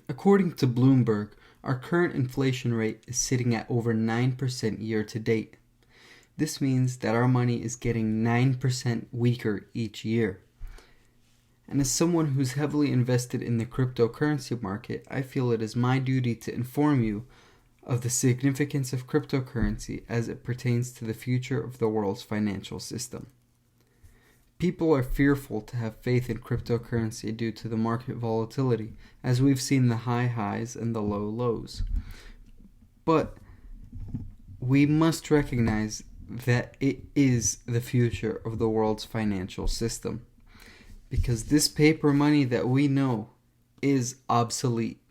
According to Bloomberg, our current inflation rate is sitting at over 9% year to date. This means that our money is getting 9% weaker each year. And as someone who's heavily invested in the cryptocurrency market, I feel it is my duty to inform you of the significance of cryptocurrency as it pertains to the future of the world's financial system. People are fearful to have faith in cryptocurrency due to the market volatility, as we've seen the high highs and the low lows. But we must recognize that it is the future of the world's financial system, because this paper money that we know is obsolete.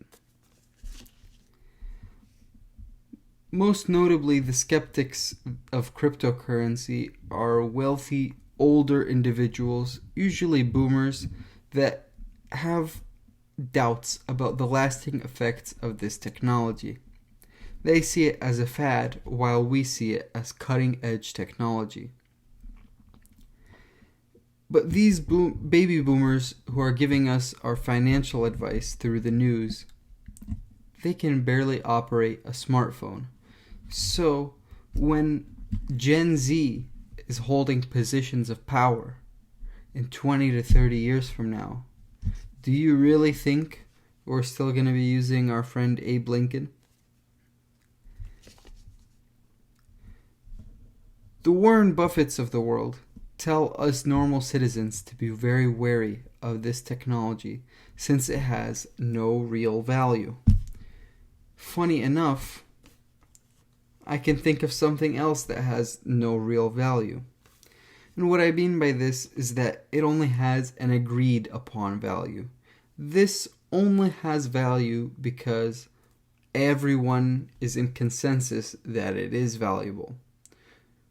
Most notably, the skeptics of cryptocurrency are wealthy, older individuals, usually boomers, that have doubts about the lasting effects of this technology. They see it as a fad, while we see it as cutting-edge technology. But these baby boomers who are giving us our financial advice through the news, they can barely operate a smartphone. So, when Gen Z is holding positions of power in 20 to 30 years from now, do you really think we're still going to be using our friend Abe Lincoln? The Warren Buffetts of the world tell us normal citizens to be very wary of this technology since it has no real value. Funny enough, I can think of something else that has no real value. And what I mean by this is that it only has an agreed upon value. This only has value because everyone is in consensus that it is valuable.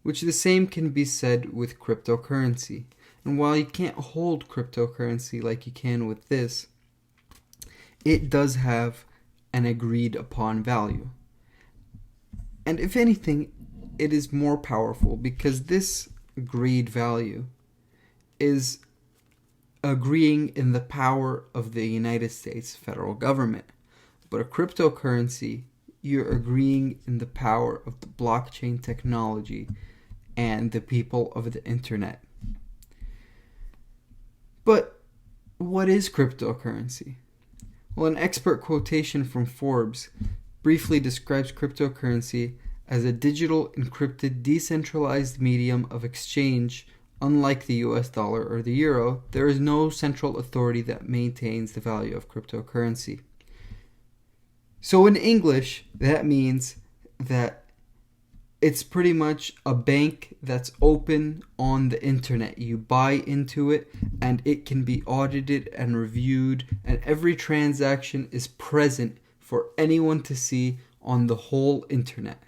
Which the same can be said with cryptocurrency. And while you can't hold cryptocurrency like you can with this, it does have an agreed upon value. And if anything, it is more powerful because this agreed value is agreeing in the power of the United States federal government. But a cryptocurrency, you're agreeing in the power of the blockchain technology and the people of the internet. But what is cryptocurrency? Well, an expert quotation from Forbes briefly describes cryptocurrency as a digital, encrypted, decentralized medium of exchange. Unlike the US dollar or the euro, there is no central authority that maintains the value of cryptocurrency. So in English, that means that it's pretty much a bank that's open on the internet. You buy into it and it can be audited and reviewed, and every transaction is present for anyone to see on the whole internet.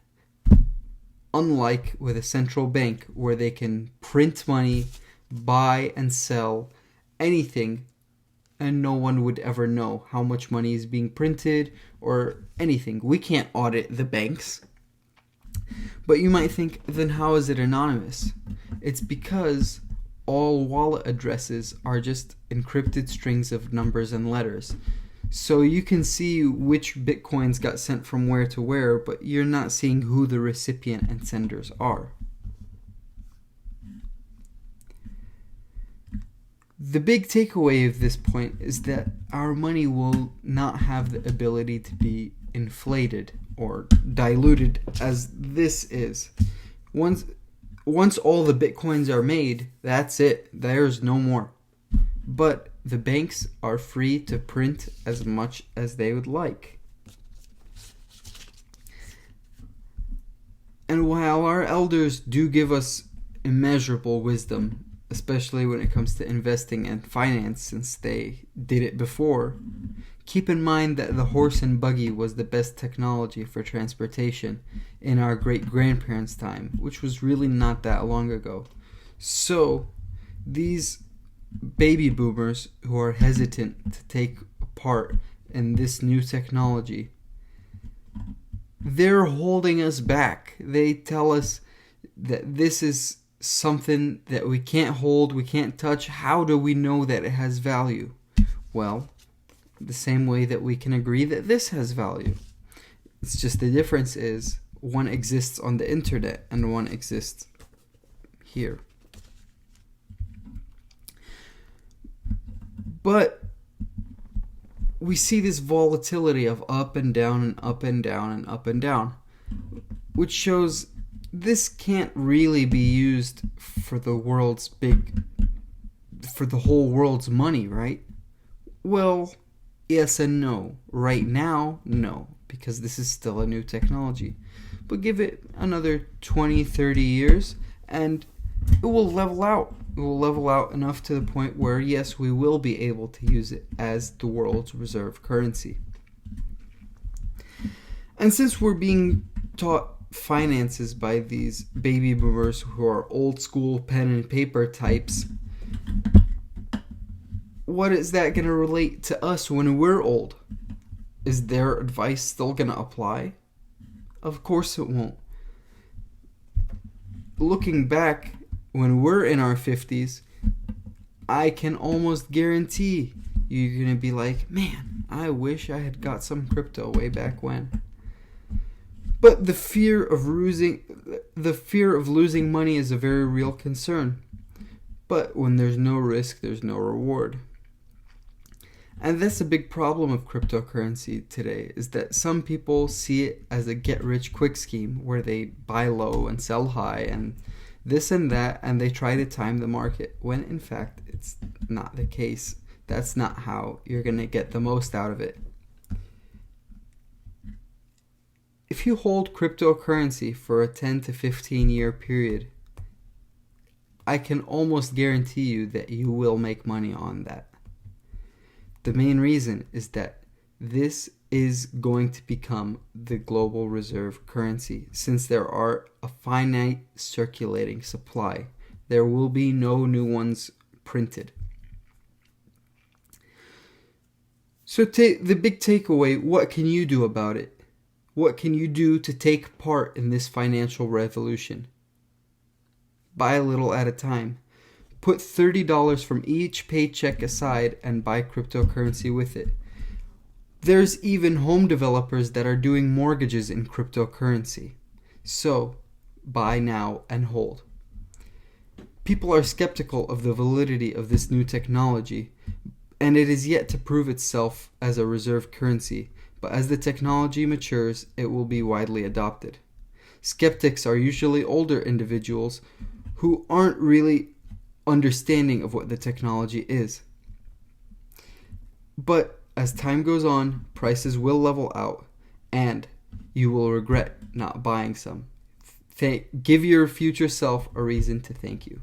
Unlike with a central bank where they can print money, buy and sell anything, and no one would ever know how much money is being printed or anything. We can't audit the banks. But you might think, then how is it anonymous? It's because all wallet addresses are just encrypted strings of numbers and letters. So you can see which bitcoins got sent from where to where, but you're not seeing who the recipient and senders are. The big takeaway of this point is that our money will not have the ability to be inflated or diluted as this is. Once all the bitcoins are made, that's it. There's no more. But the banks are free to print as much as they would like. And while our elders do give us immeasurable wisdom, especially when it comes to investing and finance, since they did it before, keep in mind that the horse and buggy was the best technology for transportation in our great-grandparents' time, which was really not that long ago. So, these baby boomers who are hesitant to take part in this new technology, they're holding us back. They tell us that this is something that we can't hold, we can't touch. How do we know that it has value? Well, the same way that we can agree that this has value. It's just the difference is one exists on the internet and one exists here. But we see this volatility of up and down and up and down and up and down, which shows this can't really be used for the whole world's money, right? Well, yes and no. Right now, no, because this is still a new technology. But give it another 20, 30 years and it will level out. It will level out enough to the point where, yes, we will be able to use it as the world's reserve currency. And since we're being taught finances by these baby boomers who are old school pen and paper types, what is that going to relate to us when we're old? Is their advice still going to apply? Of course it won't. Looking back, when we're in our 50s, I can almost guarantee you're going to be like, man, I wish I had got some crypto way back when. But the fear of losing money is a very real concern. But when there's no risk, there's no reward. And that's a big problem of cryptocurrency today, is that some people see it as a get-rich-quick scheme where they buy low and sell high and this and that, and they try to time the market, when in fact it's not the case. That's not how you're going to get the most out of it. If you hold cryptocurrency for a 10 to 15 year period, I can almost guarantee you that you will make money on that. The main reason is that this is going to become the global reserve currency. Since there are a finite circulating supply, there will be no new ones printed. So the big takeaway, what can you do about it? What can you do to take part in this financial revolution? Buy a little at a time. Put $30 from each paycheck aside and buy cryptocurrency with it. There's even home developers that are doing mortgages in cryptocurrency. So, buy now and hold. People are skeptical of the validity of this new technology, and it is yet to prove itself as a reserve currency, but as the technology matures, it will be widely adopted. Skeptics are usually older individuals who aren't really understanding of what the technology is. But as time goes on, prices will level out, and you will regret not buying some. Give your future self a reason to thank you.